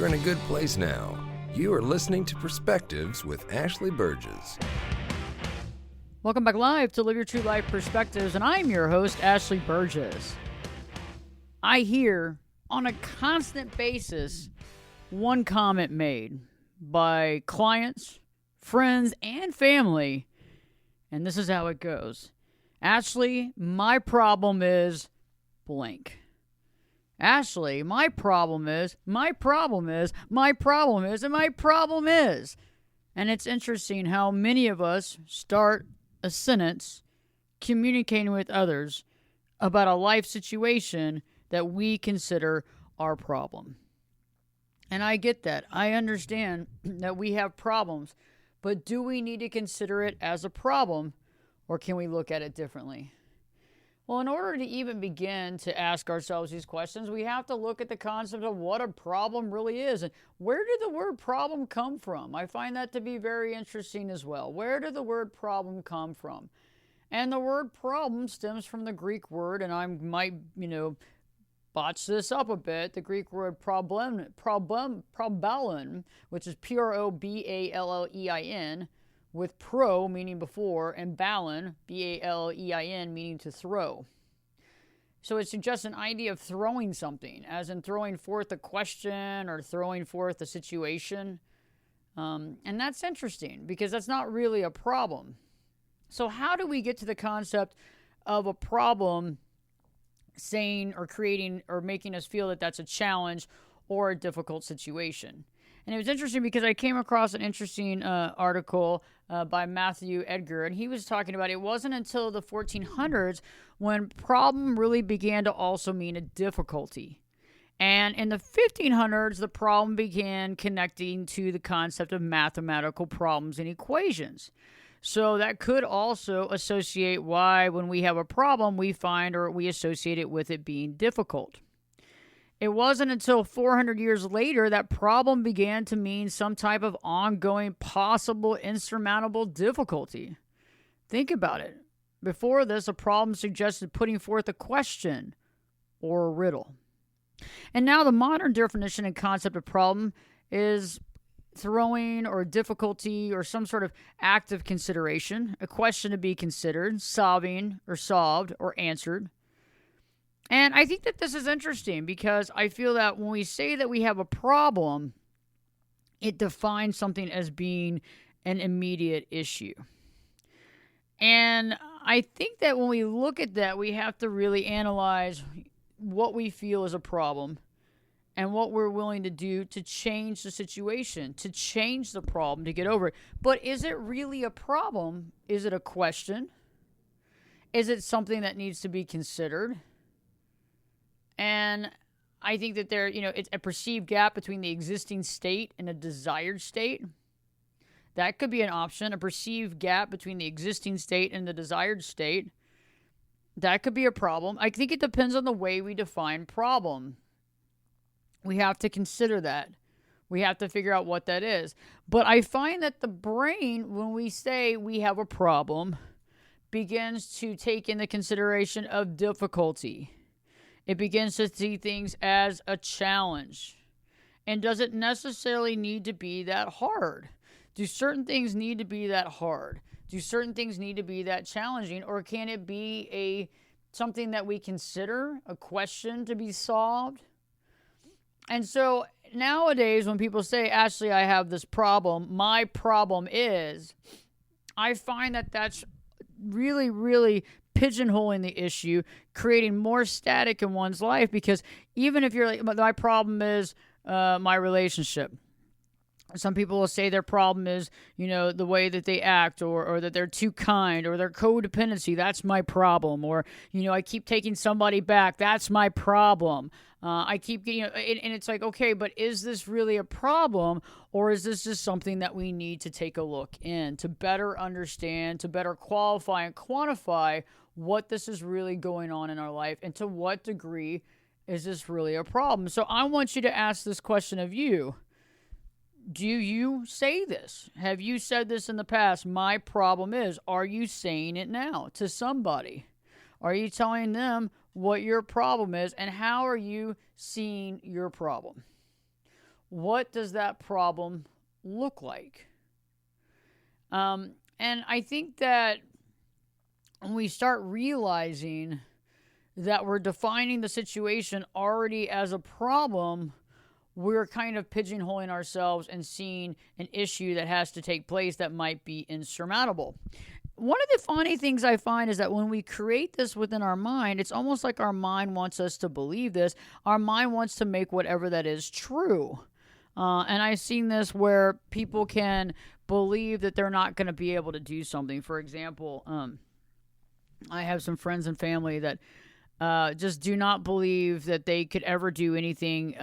you're in a good place now. You are listening to Perspectives with Ashley Burgess. Welcome back live to Live Your True Life Perspectives, and I'm your host, Ashley Burgess. I hear on a constant basis one comment made by clients, friends, and family, and this is how it goes. Ashley, my problem is blank. Ashley, my problem is. And my problem is. And it's interesting how many of us start a sentence communicating with others about a life situation that we consider our problem. And I get that. I understand that we have problems, but do we need to consider it as a problem, or can we look at it differently? Well, in order to even begin to ask ourselves these questions, we have to look at the concept of what a problem really is. And where did the word problem come from? I find that to be very interesting as well. Where did the word problem come from? And the word problem stems from the Greek word, and I might, botch this up a bit, the Greek word proballein, which is Probalein, with pro meaning before, and ballon, Ballein, meaning to throw. So it suggests an idea of throwing something, as in throwing forth a question or throwing forth a situation. And that's interesting because that's not really a problem. So how do we get to the concept of a problem saying or creating or making us feel that that's a challenge or a difficult situation? And it was interesting because I came across an interesting article by Matthew Edgar, and he was talking about it wasn't until the 1400s when problem really began to also mean a difficulty. And in the 1500s, the problem began connecting to the concept of mathematical problems and equations. So that could also associate why when we have a problem, we find or we associate it with it being difficult. It wasn't until 400 years later that problem began to mean some type of ongoing, possible, insurmountable difficulty. Think about it. Before this, a problem suggested putting forth a question or a riddle. And now the modern definition and concept of problem is throwing or difficulty or some sort of active consideration, a question to be considered, solving or solved or answered. And I think that this is interesting because I feel that when we say that we have a problem, it defines something as being an immediate issue. And I think that when we look at that, we have to really analyze what we feel is a problem and what we're willing to do to change the situation, to change the problem, to get over it. But is it really a problem? Is it a question? Is it something that needs to be considered? And I think that it's a perceived gap between the existing state and a desired state. That could be an option, a perceived gap between the existing state and the desired state. That could be a problem. I think it depends on the way we define problem. We have to consider that. We have to figure out what that is. But I find that the brain, when we say we have a problem, begins to take into consideration of difficulty. It begins to see things as a challenge. And does it necessarily need to be that hard? Do certain things need to be that hard? Do certain things need to be that challenging? Or can it be something that we consider, a question to be solved? And so nowadays when people say, Ashley, I have this problem, my problem is, I find that that's really, really pigeonholing the issue, creating more static in one's life, because even if you're like, my problem is my relationship. Some people will say their problem is, the way that they act or that they're too kind or their codependency. That's my problem. Or, I keep taking somebody back. That's my problem. I keep getting, and it's like, okay, but is this really a problem, or is this just something that we need to take a look in to better understand, to better qualify and quantify what this is really going on in our life, and to what degree is this really a problem? So I want you to ask this question of you. Do you say this? Have you said this in the past? My problem is. Are you saying it now to somebody? Are you telling them what your problem is, and how are you seeing your problem? what does that problem look like? And I think that when we start realizing that we're defining the situation already as a problem, we're kind of pigeonholing ourselves and seeing an issue that has to take place that might be insurmountable. One of the funny things I find is that when we create this within our mind, it's almost like our mind wants us to believe this. Our mind wants to make whatever that is true. And I've seen this where people can believe that they're not going to be able to do something. For example, I have some friends and family that just do not believe that they could ever do anything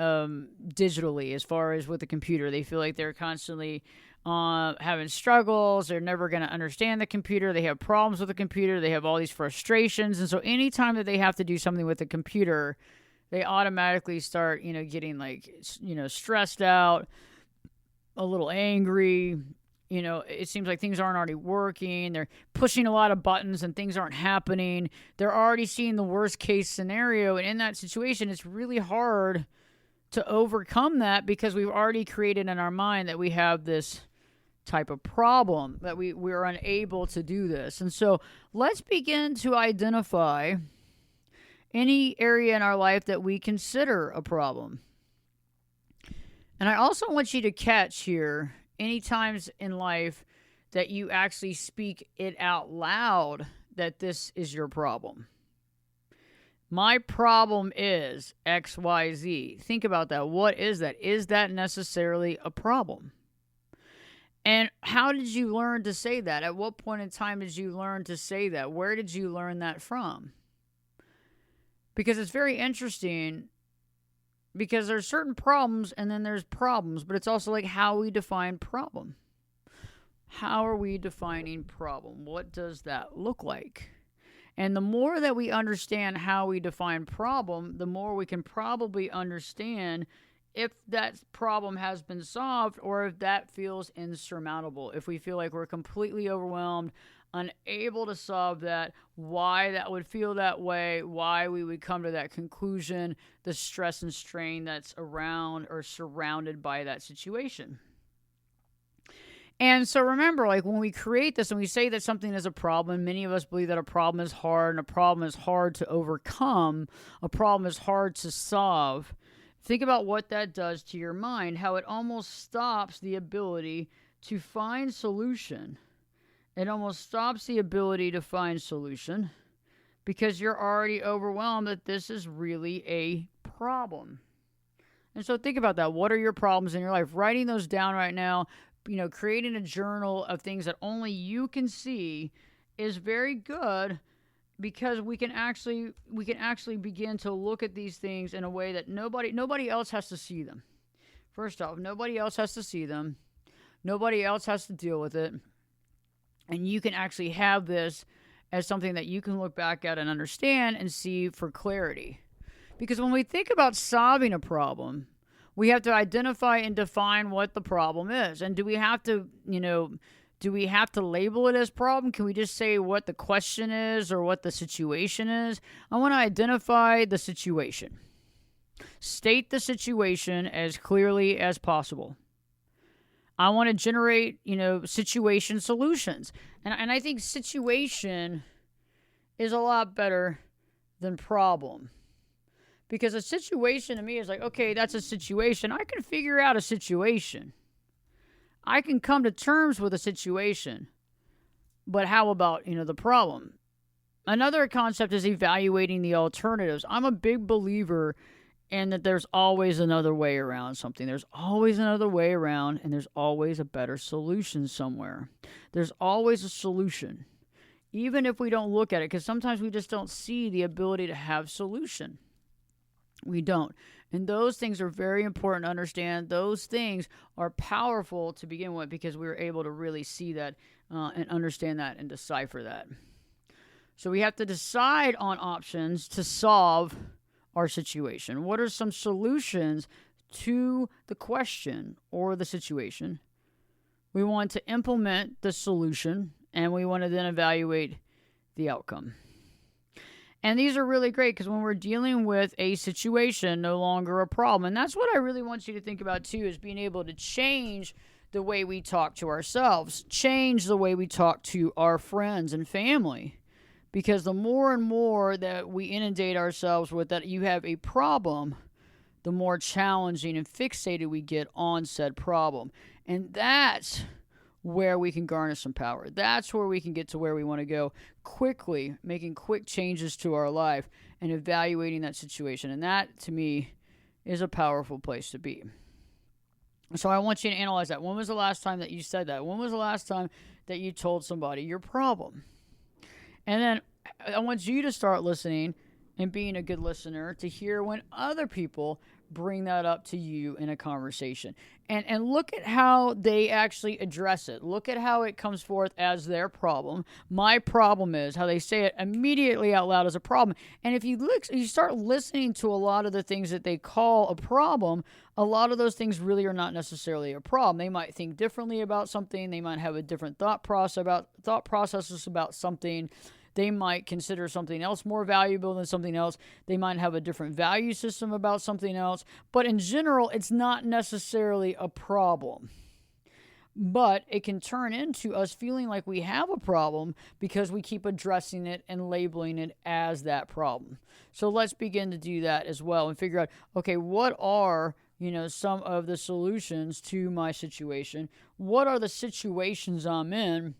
digitally as far as with a computer. They feel like they're constantly having struggles. They're never going to understand the computer. They have problems with the computer. They have all these frustrations. And so anytime that they have to do something with the computer, they automatically start, getting stressed out, a little angry. It seems like things aren't already working. They're pushing a lot of buttons and things aren't happening. They're already seeing the worst case scenario. And in that situation, it's really hard to overcome that because we've already created in our mind that we have this type of problem, that we're unable to do this. And so let's begin to identify any area in our life that we consider a problem. And I also want you to catch here any times in life that you actually speak it out loud that this is your problem. My problem is XYZ. Think about that. What is that? Is that necessarily a problem? And how did you learn to say that? At what point in time did you learn to say that? Where did you learn that from? Because it's very interesting, because there's certain problems and then there's problems, but it's also like how we define problem. How are we defining problem? What does that look like? And the more that we understand how we define problem, the more we can probably understand if that problem has been solved or if that feels insurmountable. If we feel like we're completely overwhelmed, unable to solve that, why that would feel that way, why we would come to that conclusion, the stress and strain that's around or surrounded by that situation. And so remember, like when we create this and we say that something is a problem, many of us believe that a problem is hard and a problem is hard to overcome, a problem is hard to solve. Think about what that does to your mind, how it almost stops the ability to find solution. It almost stops the ability to find solution because you're already overwhelmed that this is really a problem. And so think about that. What are your problems in your life? Writing those down right now, creating a journal of things that only you can see is very good, because we can actually begin to look at these things in a way that nobody else has to see them. First off, nobody else has to see them. Nobody else has to deal with it. And you can actually have this as something that you can look back at and understand and see for clarity. Because when we think about solving a problem, we have to identify and define what the problem is. And do we have to label it as problem? Can we just say what the question is or what the situation is? I want to identify the situation. State the situation as clearly as possible. I want to generate, situation solutions. And I think situation is a lot better than problem. Because a situation to me is like, okay, that's a situation. I can figure out a situation. I can come to terms with a situation. But how about, the problem? Another concept is evaluating the alternatives. I'm a big believer in that there's always another way around something. There's always another way around, and there's always a better solution somewhere. There's always a solution, even if we don't look at it, because sometimes we just don't see the ability to have solution. We don't. And those things are very important to understand. Those things are powerful to begin with because we were able to really see that and understand that and decipher that. So we have to decide on options to solve our situation. What are some solutions to the question or the situation? We want to implement the solution, and we want to then evaluate the outcome. And these are really great because when we're dealing with a situation, no longer a problem. And that's what I really want you to think about too, is being able to change the way we talk to ourselves, change the way we talk to our friends and family. Because the more and more that we inundate ourselves with that you have a problem, the more challenging and fixated we get on said problem. And that's where we can garner some power. That's where we can get to where we want to go quickly, making quick changes to our life and evaluating that situation. And that, to me, is a powerful place to be. So I want you to analyze that. When was the last time that you said that? When was the last time that you told somebody your problem? And then I want you to start listening and being a good listener to hear when other people bring that up to you in a conversation. And look at how they actually address it. Look at how it comes forth as their problem. My problem is how they say it immediately out loud as a problem. And if you start listening to a lot of the things that they call a problem, a lot of those things really are not necessarily a problem. They might think differently about something. They might have a different thought processes about something. They might consider something else more valuable than something else. They might have a different value system about something else. But in general, it's not necessarily a problem. But it can turn into us feeling like we have a problem because we keep addressing it and labeling it as that problem. So let's begin to do that as well and figure out, okay, what are some of the solutions to my situation? What are the situations I'm in?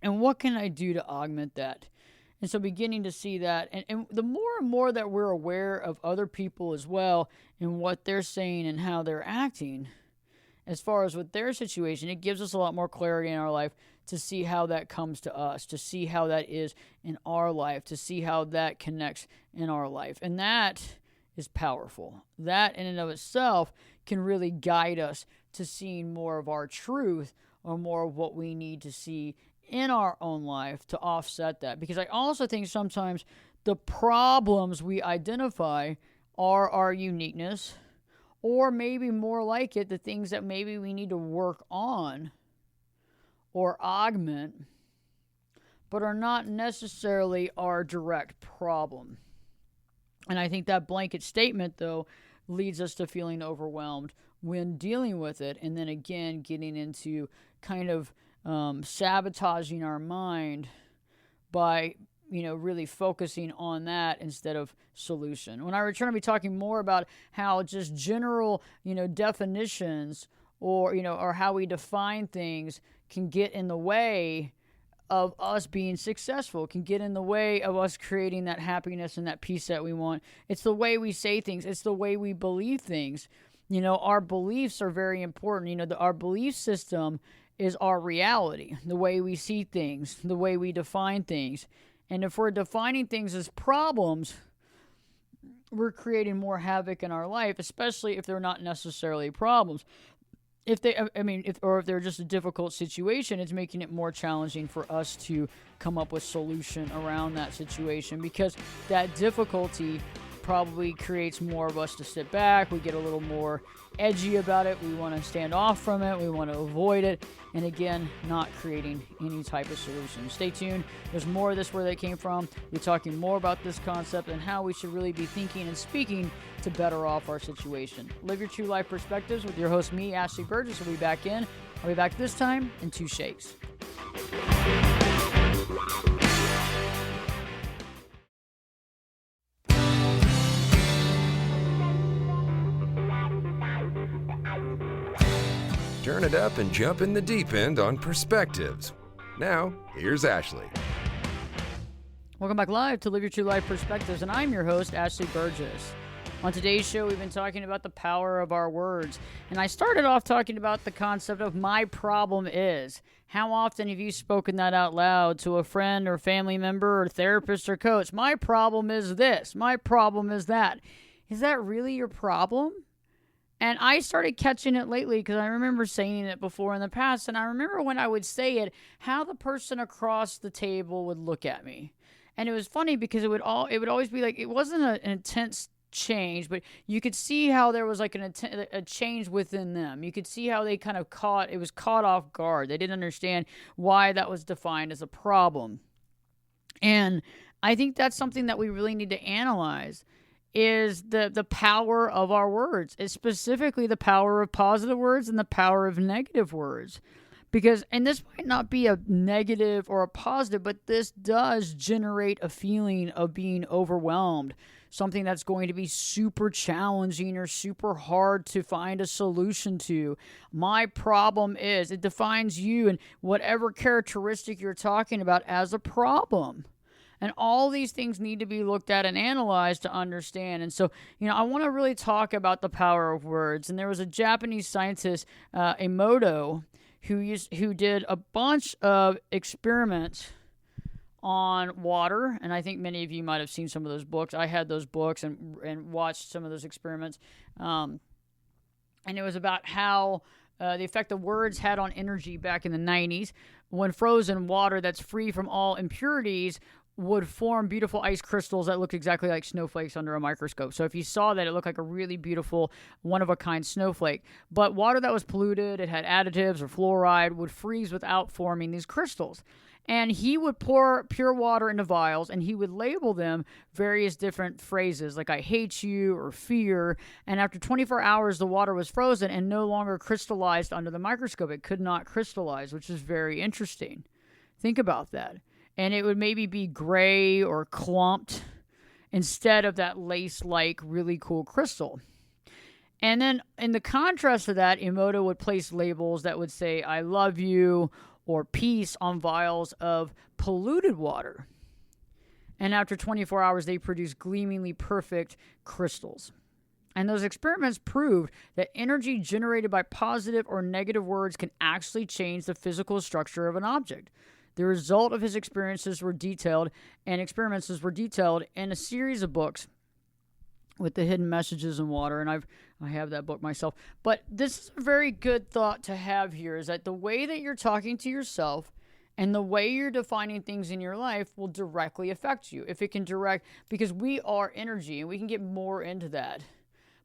And what can I do to augment that? And so beginning to see that. And the more and more that we're aware of other people as well and what they're saying and how they're acting as far as with their situation, it gives us a lot more clarity in our life to see how that comes to us, to see how that is in our life, to see how that connects in our life. And that is powerful. That in and of itself can really guide us to seeing more of our truth or more of what we need to see in our own life to offset that. Because I also think sometimes the problems we identify are our uniqueness, or maybe more like it, the things that maybe we need to work on or augment, but are not necessarily our direct problem. And I think that blanket statement, though, leads us to feeling overwhelmed when dealing with it, and then again getting into kind of sabotaging our mind by really focusing on that instead of solution. When I return, I'll be talking more about how just general definitions or how we define things can get in the way of us being successful, can get in the way of us creating that happiness and that peace that we want. It's the way we say things. It's the way we believe things. Our beliefs are very important. Our belief system is our reality, the way we see things, the way we define things. And if we're defining things as problems, we're creating more havoc in our life, especially if they're not necessarily problems. If they're just a difficult situation, it's making it more challenging for us to come up with solution around that situation, because that difficulty probably creates more of us to sit back. We get a little more edgy about it. We want to stand off from it. We want to avoid it. And again, not creating any type of solution. Stay tuned. There's more of this where they came from. We're talking more about this concept and how we should really be thinking and speaking to better off our situation. Live your true life perspectives with your host, me, Ashley Burgess. Will be back in. I'll be back this time in 2 shakes. Turn it up and jump in the deep end on Perspectives. Now, here's Ashley. Welcome back live to Live Your True Life Perspectives, and I'm your host, Ashley Burgess. On today's show, we've been talking about the power of our words, and I started off talking about the concept of my problem is. How often have you spoken that out loud to a friend or family member or therapist or coach? My problem is this. My problem is that. Is that really your problem? And I started catching it lately because I remember saying it before in the past. And I remember when I would say it, how the person across the table would look at me. And it was funny because it would always be like, it wasn't an intense change, but you could see how there was like a change within them. You could see how they kind of it was caught off guard. They didn't understand why that was defined as a problem. And I think that's something that we really need to analyze is the power of our words. It's specifically the power of positive words and the power of negative words. Because, and this might not be a negative or a positive, but this does generate a feeling of being overwhelmed. Something that's going to be super challenging or super hard to find a solution to. My problem is, it defines you and whatever characteristic you're talking about as a problem. And all these things need to be looked at and analyzed to understand. And so, I want to really talk about the power of words. And there was a Japanese scientist, Emoto, who did a bunch of experiments on water, and I think many of you might have seen some of those books. I had those books and watched some of those experiments, and it was about how the effect the words had on energy back in the 90s when frozen water that's free from all impurities would form beautiful ice crystals that looked exactly like snowflakes under a microscope. So if you saw that, it looked like a really beautiful, one-of-a-kind snowflake. But water that was polluted, it had additives or fluoride, would freeze without forming these crystals. And he would pour pure water into vials, and he would label them various different phrases, like I hate you or fear. And after 24 hours, the water was frozen and no longer crystallized under the microscope. It could not crystallize, which is very interesting. Think about that. And it would maybe be gray or clumped instead of that lace-like really cool crystal. And then in the contrast to that, Emoto would place labels that would say, I love you or peace on vials of polluted water. And after 24 hours, they produced gleamingly perfect crystals. And those experiments proved that energy generated by positive or negative words can actually change the physical structure of an object. The result of his experiences were detailed, and experiments were detailed in a series of books with the hidden messages in water, and I have that book myself. But this is a very good thought to have here, is that the way that you're talking to yourself and the way you're defining things in your life will directly affect you. If it can because we are energy, and we can get more into that.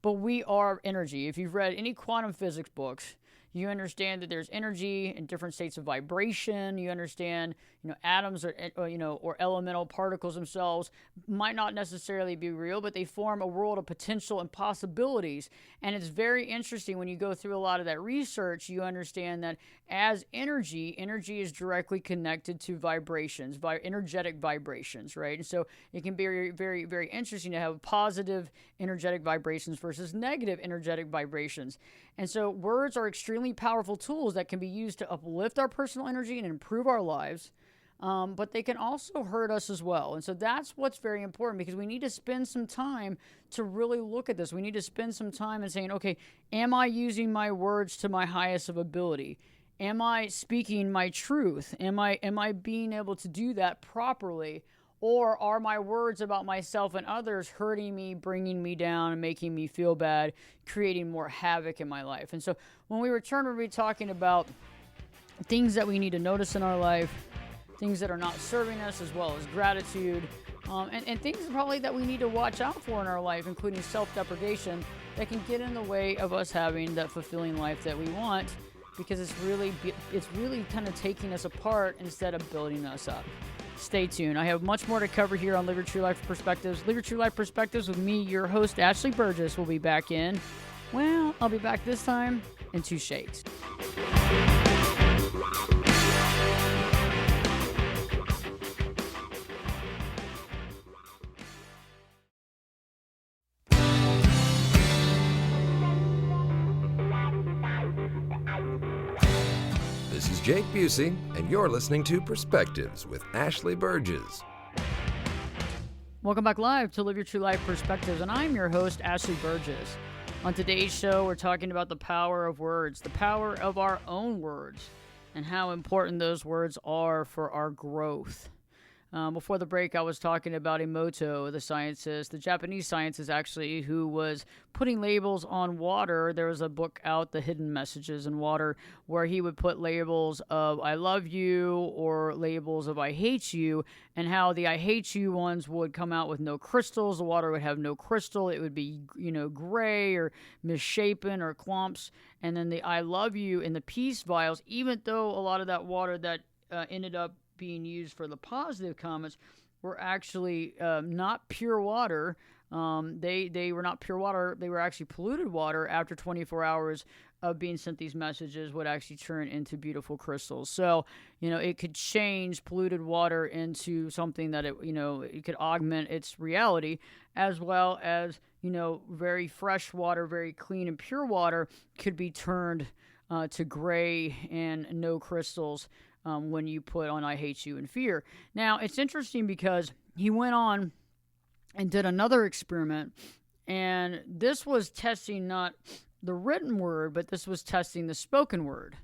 But we are energy. If you've read any quantum physics books, you understand that there's energy in different states of vibration. You understand, atoms or elemental particles themselves might not necessarily be real, but they form a world of potential and possibilities. And it's very interesting when you go through a lot of that research, you understand that as energy is directly connected to vibrations, energetic vibrations, right? And so it can be very, very, very interesting to have positive energetic vibrations versus negative energetic vibrations. And so words are extremely powerful tools that can be used to uplift our personal energy and improve our lives, but they can also hurt us as well. And so that's what's very important, because we need to spend some time to really look at this. We need to spend some time in saying, okay, am I using my words to my highest of ability? Am I speaking my truth? Am I being able to do that properly? Or are my words about myself and others hurting me, bringing me down, and making me feel bad, creating more havoc in my life? And so when we return, we'll be talking about things that we need to notice in our life, things that are not serving us, as well as gratitude, and things probably that we need to watch out for in our life, including self-deprecation, that can get in the way of us having that fulfilling life that we want, because it's really kind of taking us apart instead of building us up. Stay tuned. I have much more to cover here on Live Your True Life Perspectives. Live Your True Life Perspectives with me, your host, Ashley Burgess, will be back in. Well, I'll be back this time in 2 shakes. This is Jake Busey, and you're listening to Perspectives with Ashley Burgess. Welcome back live to Live Your True Life Perspectives, and I'm your host, Ashley Burgess. On today's show, we're talking about the power of words, the power of our own words, and how important those words are for our growth. Before the break, I was talking about Emoto, the scientist, the Japanese scientist actually, who was putting labels on water. There was a book out, The Hidden Messages in Water, where he would put labels of I love you or labels of I hate you, and how the I hate you ones would come out with no crystals. The water would have no crystal. It would be, gray or misshapen or clumps. And then the I love you in the peace vials, even though a lot of that water that ended up being used for the positive comments were actually not pure water. They were not pure water. They were actually polluted water. After 24 hours of being sent, these messages would actually turn into beautiful crystals. So, it could change polluted water into something that it could augment its reality, as well as, very fresh water, very clean and pure water could be turned to gray and no crystals when you put on I hate you and fear. Now, it's interesting because he went on and did another experiment, and this was testing not the written word, but this was testing the spoken word.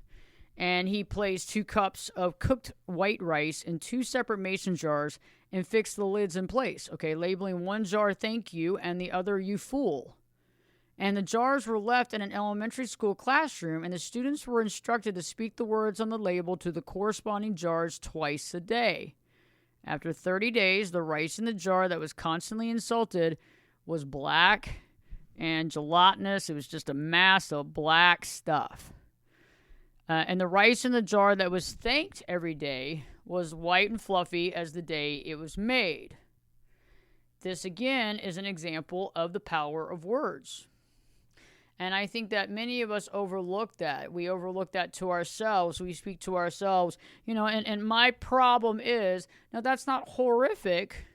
And he placed 2 cups of cooked white rice in 2 separate mason jars and fixed the lids in place, okay, labeling one jar thank you and the other you fool. And the jars were left in an elementary school classroom, and the students were instructed to speak the words on the label to the corresponding jars twice a day. After 30 days, the rice in the jar that was constantly insulted was black and gelatinous. It was just a mass of black stuff. And the rice in the jar that was thanked every day was white and fluffy as the day it was made. This, again, is an example of the power of words. And I think that many of us overlook that. We overlook that to ourselves. We speak to ourselves, and my problem is, now that's not horrific,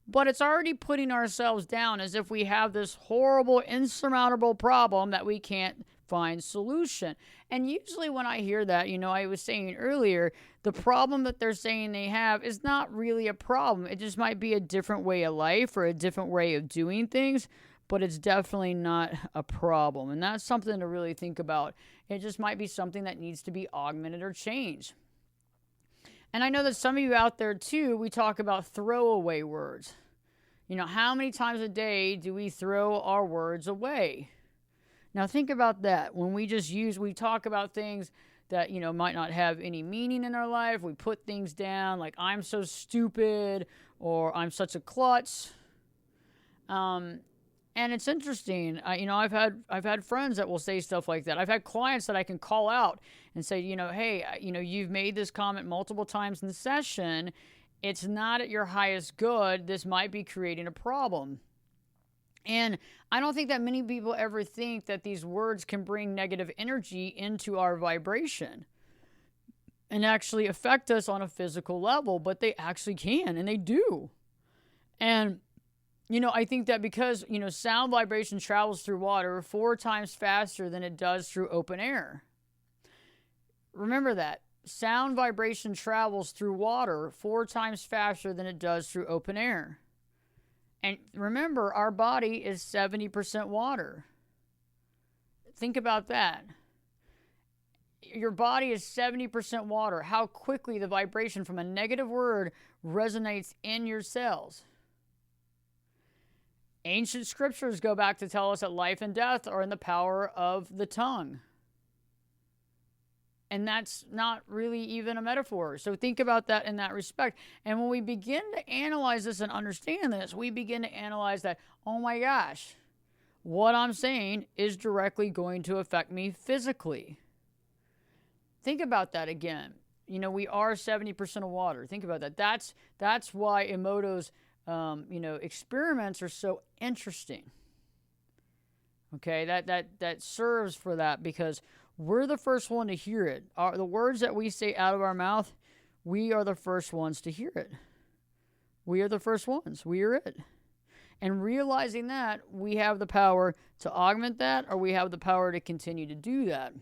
but it's already putting ourselves down as if we have this horrible, insurmountable problem that we can't find solution. And usually when I hear that, I was saying earlier, the problem that they're saying they have is not really a problem. It just might be a different way of life or a different way of doing things, but it's definitely not a problem. And that's something to really think about. It just might be something that needs to be augmented or changed. And I know that some of you out there too, we talk about throwaway words. How many times a day do we throw our words away? Now think about that. When we talk about things that, might not have any meaning in our life. We put things down like I'm so stupid or I'm such a klutz. And it's interesting. I've had friends that will say stuff like that. I've had clients that I can call out and say, hey, you've made this comment multiple times in the session. It's not at your highest good. This might be creating a problem. And I don't think that many people ever think that these words can bring negative energy into our vibration and actually affect us on a physical level, but they actually can, and they do. And I think that because, sound vibration travels through water 4 times faster than it does through open air. Remember that. Sound vibration travels through water 4 times faster than it does through open air. And remember, our body is 70% water. Think about that. Your body is 70% water. How quickly the vibration from a negative word resonates in your cells. Ancient scriptures go back to tell us that life and death are in the power of the tongue. And that's not really even a metaphor. So think about that in that respect. And when we begin to analyze this and understand this, we begin to analyze that, oh my gosh, what I'm saying is directly going to affect me physically. Think about that again. We are 70% of water. Think about that. That's why Emoto's experiments are so interesting. Okay, that serves for that because we're the first one to hear it. The words that we say out of our mouth, we are the first ones to hear it. We are the first ones. We are it. And realizing that, we have the power to augment that, or we have the power to continue to do that.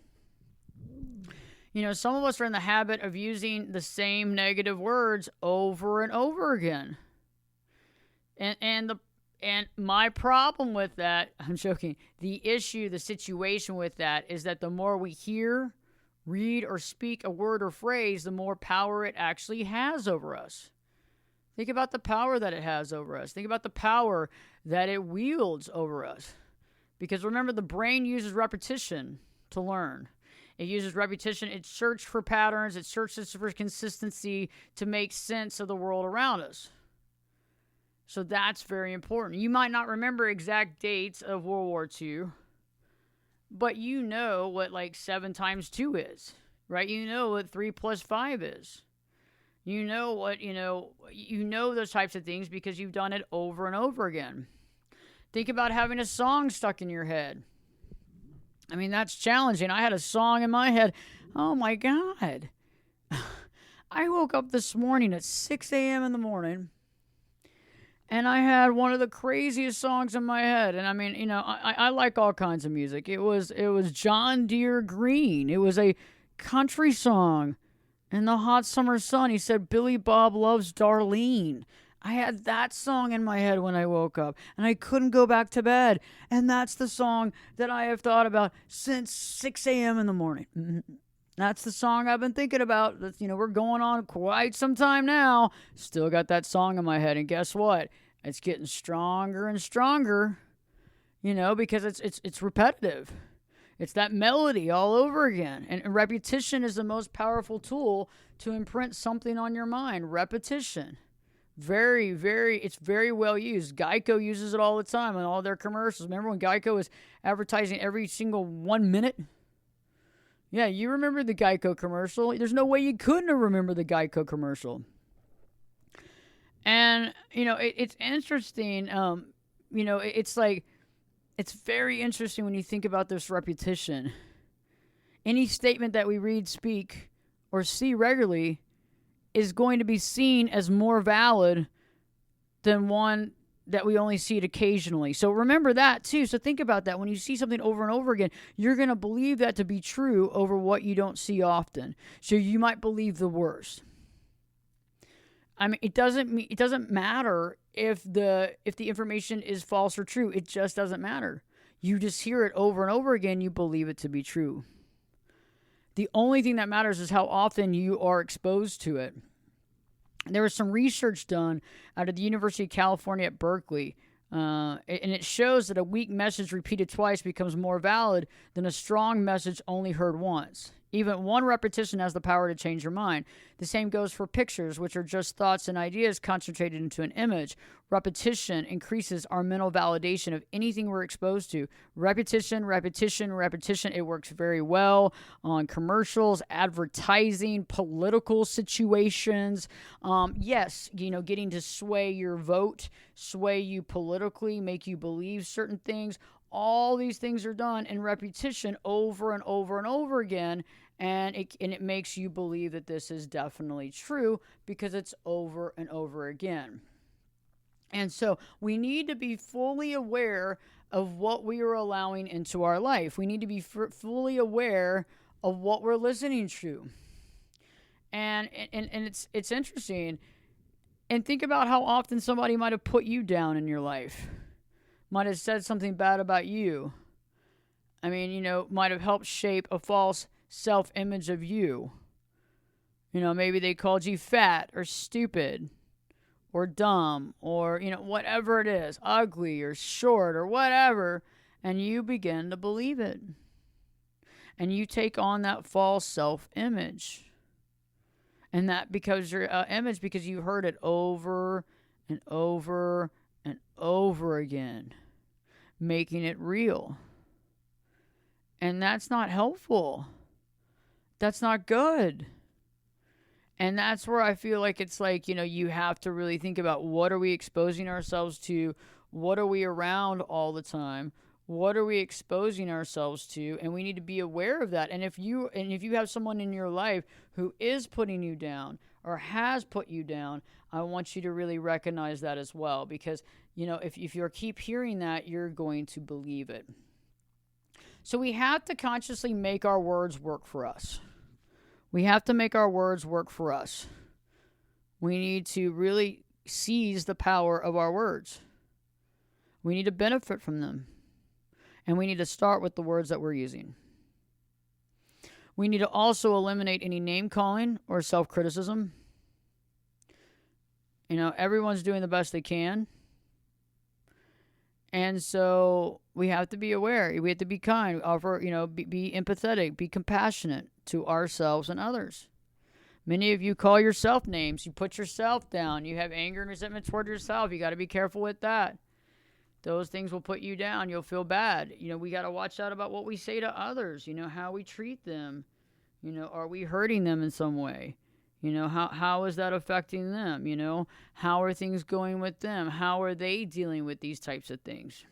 Some of us are in the habit of using the same negative words over and over again. And my problem with that, I'm joking, the situation with that is that the more we hear, read, or speak a word or phrase, the more power it actually has over us. Think about the power that it has over us. Think about the power that it wields over us. Because remember, the brain uses repetition to learn. It uses repetition. It searches for patterns. It searches for consistency to make sense of the world around us. So that's very important. You might not remember exact dates of World War II, but you know what 7 times 2 is, right? You know what 3 plus 5 is. You know those types of things because you've done it over and over again. Think about having a song stuck in your head. I mean, that's challenging. I had a song in my head. Oh my God. I woke up this morning at 6 a.m. in the morning, and I had one of the craziest songs in my head. And I mean, I like all kinds of music. It was John Deere Green. It was a country song. In the hot summer sun, he said, Billy Bob loves Darlene. I had that song in my head when I woke up, and I couldn't go back to bed. And that's the song that I have thought about since 6 a.m. in the morning. That's the song I've been thinking about. We're going on quite some time now. Still got that song in my head, and guess what? It's getting stronger and stronger, because it's repetitive. It's that melody all over again. And repetition is the most powerful tool to imprint something on your mind. Repetition. It's very well used. Geico uses it all the time in all their commercials. Remember when Geico was advertising every single 1 minute? Yeah, you remember the Geico commercial. There's no way you couldn't remember the Geico commercial. And, it's interesting. It's like, it's very interesting when you think about this repetition. Any statement that we read, speak, or see regularly is going to be seen as more valid than one that we only see it occasionally. So remember that too. So think about that. When you see something over and over again, you're going to believe that to be true over what you don't see often. So you might believe the worst. I mean, it doesn't matter if the information is false or true. It just doesn't matter. You just hear it over and over again. You believe it to be true. The only thing that matters is how often you are exposed to it. There was some research done out of the University of California at Berkeley, and it shows that a weak message repeated twice becomes more valid than a strong message only heard once. Even one repetition has the power to change your mind. The same goes for pictures, which are just thoughts and ideas concentrated into an image. Repetition increases our mental validation of anything we're exposed to. Repetition. It works very well on commercials, advertising, political situations. Yes, getting to sway your vote, sway you politically, make you believe certain things. All these things are done in repetition over and over and over again, and it makes you believe that this is definitely true because it's over and over again. And so we need to be fully aware of what we are allowing into our life. We need to be fully aware of what we're listening to. And it's interesting. And think about how often somebody might have put you down in your life. Might have said something bad about you. I mean, might have helped shape a false self-image of you. Maybe they called you fat or stupid or dumb or, whatever it is, ugly or short or whatever, and you begin to believe it. And you take on that false self-image. And that becomes your image because you heard it over and over and over again, making it real. And that's not helpful. That's not good. And that's where I feel like it's like, you have to really think about what are we exposing ourselves to? What are we around all the time? What are we exposing ourselves to? And we need to be aware of that. And if you have someone in your life who is putting you down or has put you down, I want you to really recognize that as well. Because, if you keep hearing that, you're going to believe it. So we have to consciously make our words work for us. We have to make our words work for us. We need to really seize the power of our words. We need to benefit from them. And we need to start with the words that we're using. We need to also eliminate any name-calling or self-criticism. Everyone's doing the best they can. And so we have to be aware. We have to be kind, be empathetic, be compassionate to ourselves and others. Many of you call yourself names. You put yourself down. You have anger and resentment toward yourself. You got to be careful with that. Those things will put you down. You'll feel bad. We got to watch out about what we say to others, how we treat them. Are we hurting them in some way? How is that affecting them? How are things going with them? How are they dealing with these types of things?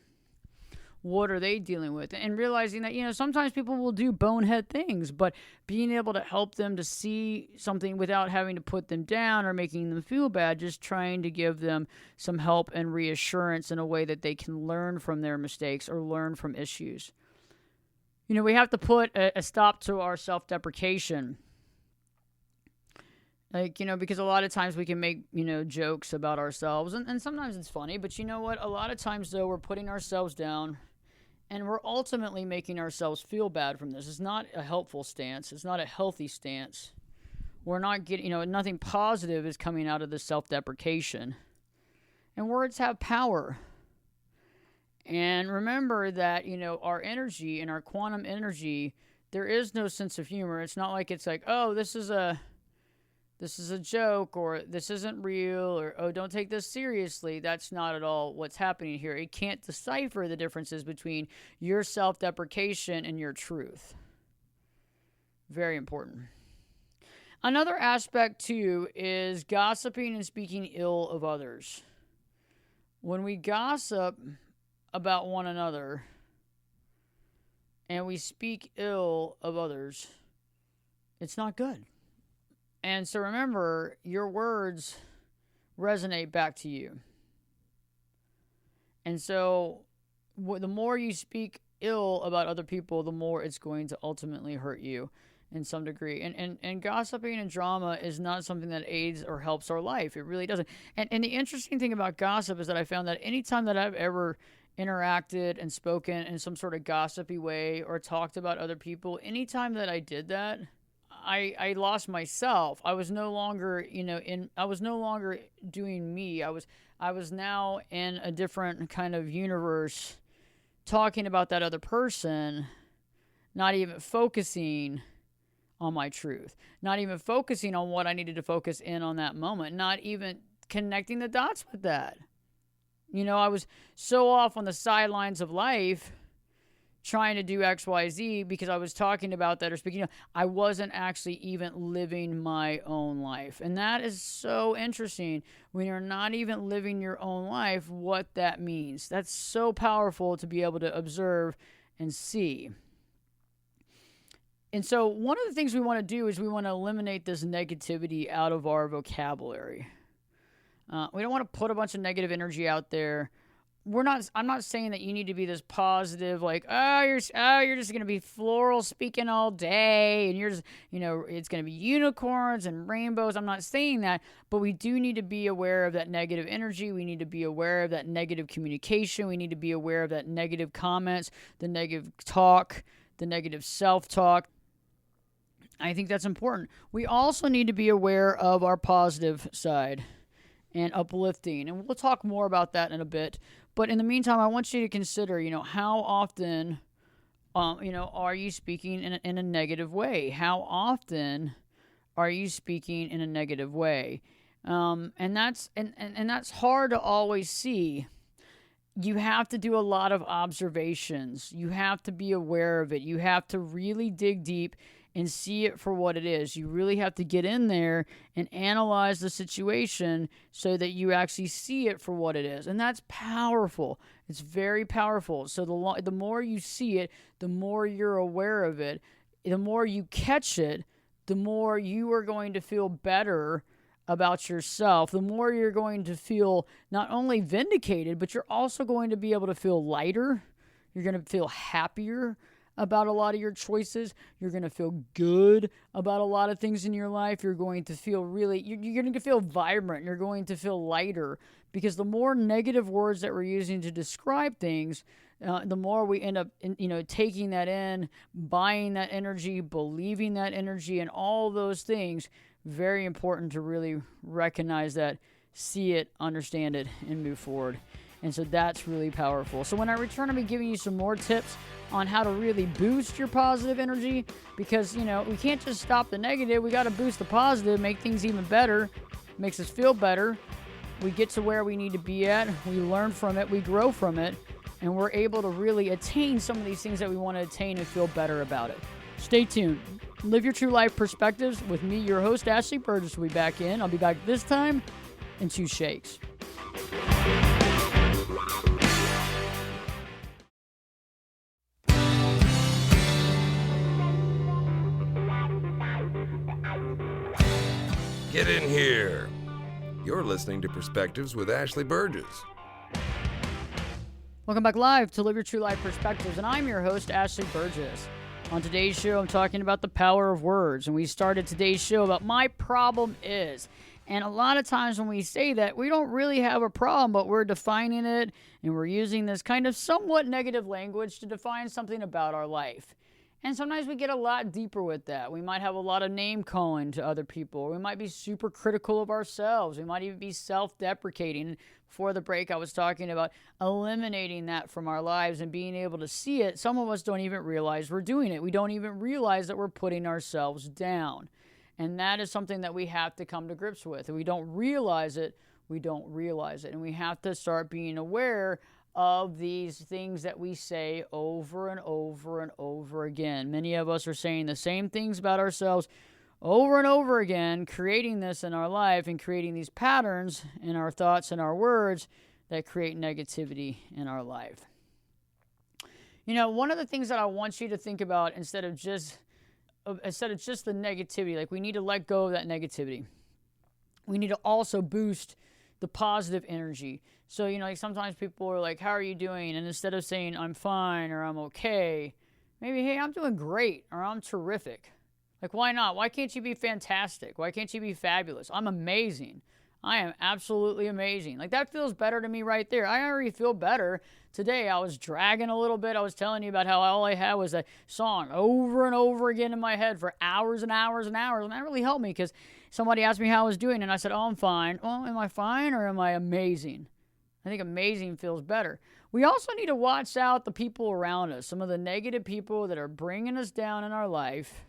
What are they dealing with? And realizing that, sometimes people will do bonehead things, but being able to help them to see something without having to put them down or making them feel bad, just trying to give them some help and reassurance in a way that they can learn from their mistakes or learn from issues. We have to put a stop to our self-deprecation. Because a lot of times we can make, jokes about ourselves, and sometimes it's funny, but you know what? A lot of times, though, we're putting ourselves down, and we're ultimately making ourselves feel bad from this. It's not a helpful stance. It's not a healthy stance. We're not getting, nothing positive is coming out of the self-deprecation. And words have power. And remember that, our energy and our quantum energy, there is no sense of humor. It's not like it's like, oh, this is a joke, or this isn't real, or, oh, don't take this seriously. That's not at all what's happening here. It can't decipher the differences between your self-deprecation and your truth. Very important. Another aspect, too, is gossiping and speaking ill of others. When we gossip about one another and we speak ill of others, it's not good. And so remember, your words resonate back to you. And so the more you speak ill about other people, the more it's going to ultimately hurt you in some degree. And gossiping and drama is not something that aids or helps our life. It really doesn't. And the interesting thing about gossip is that I found that anytime that I've ever interacted and spoken in some sort of gossipy way or talked about other people, anytime that I did that, I lost myself. I was no longer, I was no longer doing me. I was now in a different kind of universe, talking about that other person, not even focusing on my truth, not even focusing on what I needed to focus in on that moment, not even connecting the dots with that. I was so off on the sidelines of life, trying to do X, Y, Z because I was talking about that or speaking. I wasn't actually even living my own life. And that is so interesting when you're not even living your own life, what that means. That's so powerful to be able to observe and see. And so one of the things we want to do is we want to eliminate this negativity out of our vocabulary. We don't want to put a bunch of negative energy out there. I'm not saying that you need to be this positive, like, you're just going to be floral speaking all day and you're just, it's going to be unicorns and rainbows. I'm not saying that, but we do need to be aware of that negative energy. We need to be aware of that negative communication. We need to be aware of that negative comments, the negative talk, the negative self-talk. I think that's important. We also need to be aware of our positive side and uplifting, and we'll talk more about that in a bit. But in the meantime, I want you to consider, how often, are you speaking in a negative way? How often are you speaking in a negative way? And that's hard to always see. You have to do a lot of observations. You have to be aware of it. You have to really dig deep and see it for what it is. You really have to get in there and analyze the situation so that you actually see it for what it is. And that's powerful. It's very powerful. So the more you see it, the more you're aware of it, the more you catch it, the more you are going to feel better about yourself, the more you're going to feel not only vindicated, but you're also going to be able to feel lighter. You're going to feel happier about a lot of your choices. You're going to feel good about a lot of things in your life. You're going to feel you're going to feel vibrant. You're going to feel lighter, because the more negative words that we're using to describe things, the more we end up, taking that in, buying that energy, believing that energy, and all those things. Very important to really recognize that, see it, understand it, and move forward. And so that's really powerful. So when I return, I'll be giving you some more tips on how to really boost your positive energy, because, we can't just stop the negative. We got to boost the positive, make things even better, makes us feel better. We get to where we need to be at. We learn from it. We grow from it. And we're able to really attain some of these things that we want to attain and feel better about it. Stay tuned. Live Your True Life Perspectives with me, your host, Ashley Burgess, will be back in. I'll be back this time in 2 shakes. Get in here. You're listening to Perspectives with Ashley Burgess. Welcome back live to Live Your True Life Perspectives, and I'm your host, Ashley Burgess. On today's show, I'm talking about the power of words, and we started today's show about my problem is. And a lot of times when we say that, we don't really have a problem, but we're defining it, and we're using this kind of somewhat negative language to define something about our life. And sometimes we get a lot deeper with that. We might have a lot of name calling to other people. We might be super critical of ourselves. We might even be self-deprecating. Before the break, I was talking about eliminating that from our lives and being able to see it. Some of us don't even realize we're doing it. We don't even realize that we're putting ourselves down. And that is something that we have to come to grips with. If we don't realize it, we don't realize it. And we have to start being aware of these things that we say over and over and over again. Many of us are saying the same things about ourselves over and over again, creating this in our life and creating these patterns in our thoughts and our words that create negativity in our life. You know, one of the things that I want you to think about instead of just the negativity, like we need to let go of that negativity. We need to also boost the positive energy. So, you know, like sometimes people are like, how are you doing? And instead of saying I'm fine or I'm okay, maybe, hey, I'm doing great or I'm terrific. Like, why not? Why can't you be fantastic? Why can't you be fabulous? I'm amazing. I am absolutely amazing. Like, that feels better to me right there. I already feel better. Today, I was dragging a little bit. I was telling you about how all I had was a song over and over again in my head for hours and hours and hours. And that really helped me because somebody asked me how I was doing. And I said, oh, I'm fine. Well, am I fine or am I amazing? I think amazing feels better. We also need to watch out the people around us. Some of the negative people that are bringing us down in our life.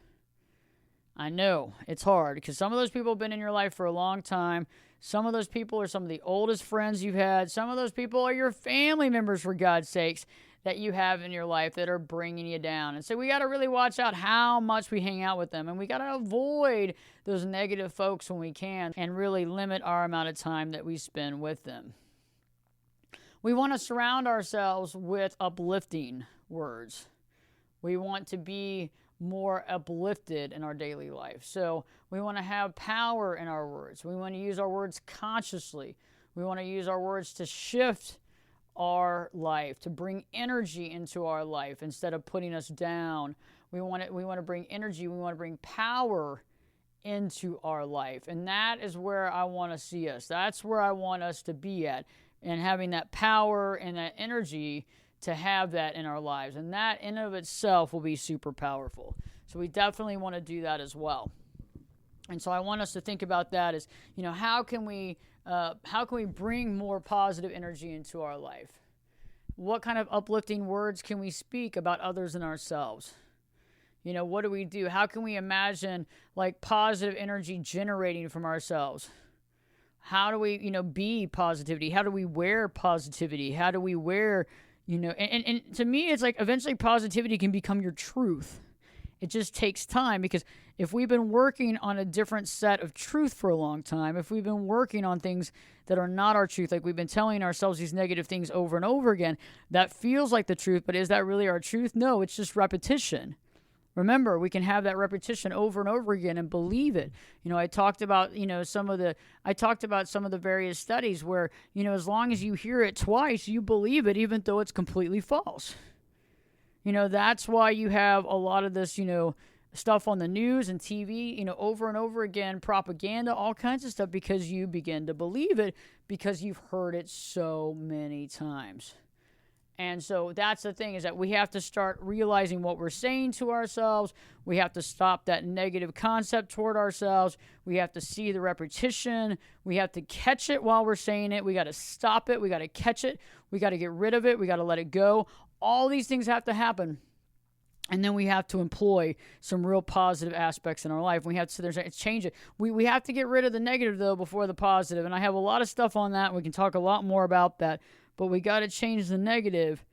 I know it's hard because some of those people have been in your life for a long time. Some of those people are some of the oldest friends you've had. Some of those people are your family members, for God's sakes, that you have in your life that are bringing you down. And so we got to really watch out how much we hang out with them. And we got to avoid those negative folks when we can and really limit our amount of time that we spend with them. We want to surround ourselves with uplifting words. We want to be more uplifted in our daily life. So we want to have power in our words. We want to use our words consciously. We want to use our words to shift our life, to bring energy into our life instead of putting us down. We want to bring energy. We want to bring power into our life. And that is where I want to see us. That's where I want us to be at. And having that power and that energy to have that in our lives. And that in and of itself will be super powerful. So we definitely want to do that as well. And so I want us to think about that as, you know, how can we bring more positive energy into our life? What kind of uplifting words can we speak about others and ourselves? You know, what do we do? How can we imagine like positive energy generating from ourselves? How do we, be positivity? How do we wear positivity? How do we wear, and to me, it's like eventually positivity can become your truth. It just takes time because if we've been working on a different set of truth for a long time, if we've been working on things that are not our truth, like we've been telling ourselves these negative things over and over again, that feels like the truth, but is that really our truth? No, it's just repetition. Remember, we can have that repetition over and over again and believe it. I talked about, some of the various studies where, as long as you hear it twice, you believe it, even though it's completely false. That's why you have a lot of this, stuff on the news and TV, over and over again, propaganda, all kinds of stuff, because you begin to believe it because you've heard it so many times. And so that's the thing, is that we have to start realizing what we're saying to ourselves. We have to stop that negative concept toward ourselves. We have to see the repetition. We have to catch it while we're saying it. We got to stop it. We got to catch it. We got to get rid of it. We got to let it go. All these things have to happen. And then we have to employ some real positive aspects in our life. We have to sit there and change it. We have to get rid of the negative, though, before the positive. And I have a lot of stuff on that. We can talk a lot more about that. But we got to change the negative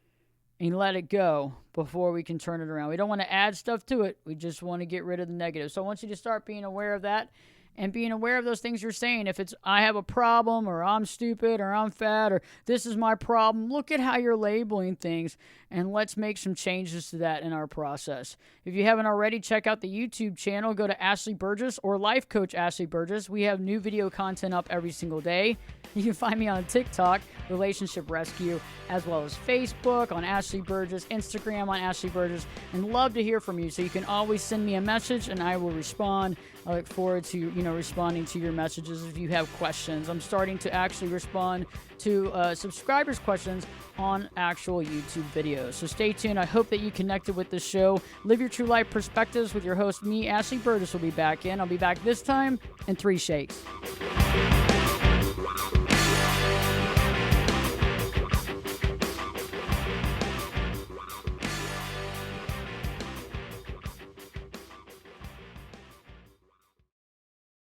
and let it go before we can turn it around. We don't want to add stuff to it. We just want to get rid of the negative. So I want you to start being aware of that and being aware of those things you're saying. If it's, I have a problem, or I'm stupid, or I'm fat, or this is my problem, look at how you're labeling things, and let's make some changes to that in our process. If you haven't already, check out the YouTube channel. Go to Ashley Burgess or Life Coach Ashley Burgess. We have new video content up every single day. You can find me on TikTok, Relationship Rescue, as well as Facebook on Ashley Burgess, Instagram on Ashley Burgess, and love to hear from you. So you can always send me a message and I will respond. I look forward to, responding to your messages if you have questions. I'm starting to actually respond to subscribers' questions on actual YouTube videos. So stay tuned. I hope that you connected with this show. Live Your True Life Perspectives with your host, me, Ashley Burgess, will be back in. I'll be back this time in 3 shakes.